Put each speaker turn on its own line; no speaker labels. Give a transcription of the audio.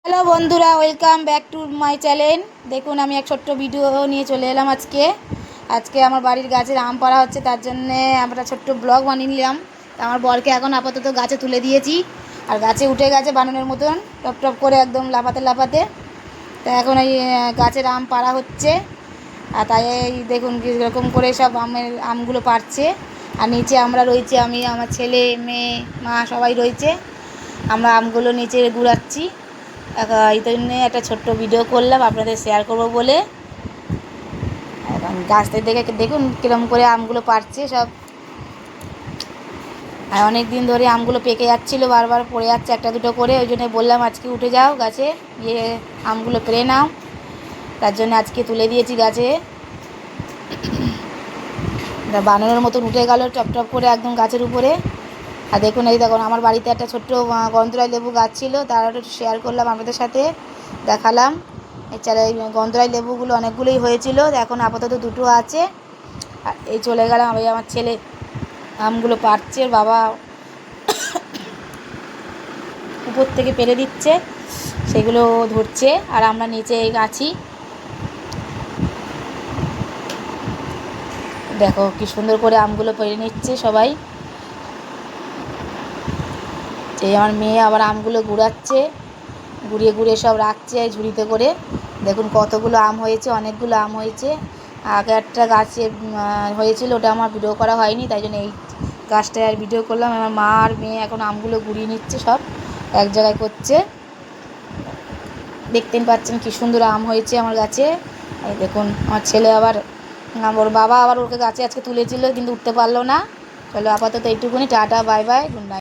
Hello বন্ধুরা, welcome back to my channel. দেখুন, আমি এক ছোট্ট ভিডিও নিয়ে চলে এলাম আজকে আমার বাড়ির গাছের আম পাড়া হচ্ছে, তার জন্যে আমরা ছোট্ট ব্লগ বানিয়ে নিলাম। আমার বরকে এখন আপাতত গাছে তুলে দিয়েছি, আর গাছে উঠে গেছে বানানোর মতন টপ টপ করে একদম লাফাতে লাফাতে। তা এখন এই গাছের আম পাড়া হচ্ছে, আর তাই এই দেখুন কীরকম করে সব আমগুলো পাড়ছে। আর নিচে আমরা রয়েছি, আমি, আমার ছেলে, মেয়ে, মা সবাই রয়েছে। আমরা আমগুলো নিচে গুড়াচ্ছি। এই জন্যে একটা ছোট্ট ভিডিও করলাম আপনাদের শেয়ার করবো বলে। এখন গাছ থেকে দেখে দেখুন কীরকম করে আমগুলো পাড়ছে সব। আর অনেক দিন ধরে আমগুলো পেকে যাচ্ছিলো, বারবার পড়ে যাচ্ছে একটা দুটো করে। ওই জন্য বললাম আজকে উঠে যাও গাছে, গিয়ে আমগুলো পেড়ে নাও। তার জন্য আজকে তুলে দিয়েছি গাছে। বানানোর মতন উঠে গেল টপ টপ করে একদম গাছের উপরে। আর দেখুন, এই দেখুন আমার বাড়িতে একটা ছোট্ট গন্ধরাই লেবু গাছ ছিল, তার একটু শেয়ার করলাম আপনাদের সাথে, দেখালাম। এছাড়া এই গন্ধরাই লেবুগুলো অনেকগুলোই হয়েছিল, এখন আপাতত দুটো আছে। আর এই চলে গেলাম, আমি, আমার ছেলে আমগুলো পাড়ছে, বাবা উপর থেকে পেরে দিচ্ছে, সেগুলো ধরছে, আর আমরা নিচে আছি। দেখো কি সুন্দর করে আমগুলো পেরে নিচ্ছে সবাই। এই আমার মেয়ে আবার আমগুলো গুড়াচ্ছে, গুড়িয়ে গুড়িয়ে সব রাখছে ঝুড়িতে করে। দেখুন কতগুলো আম হয়েছে, অনেকগুলো আম হয়েছে। আগে একটা গাছে হয়েছিল, ওটা আমার ভিডিও করা হয়নি, তাই জন্য এই গাছটায় আর ভিডিও করলাম। আমার মা আর মেয়ে এখন আমগুলো গুড়িয়ে নিচ্ছে, সব এক জায়গায় করছে। দেখতেই পাচ্ছেন কি সুন্দর আম হয়েছে আমার গাছে। এই দেখুন আমার ছেলে আবার, ওর বাবা আবার ওকে গাছে আজকে তুলেছিল, কিন্তু উঠতে পারলো না। চলো আপাতত এইটুকুনি, tata, bye bye, good night.